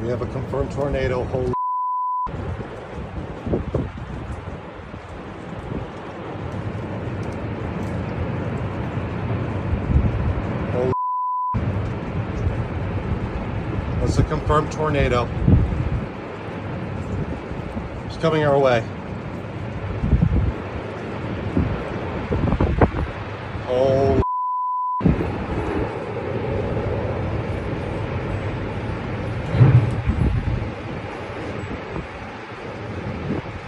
We have a confirmed tornado. Holy. Holy. That's a confirmed tornado. It's coming our way. Oh.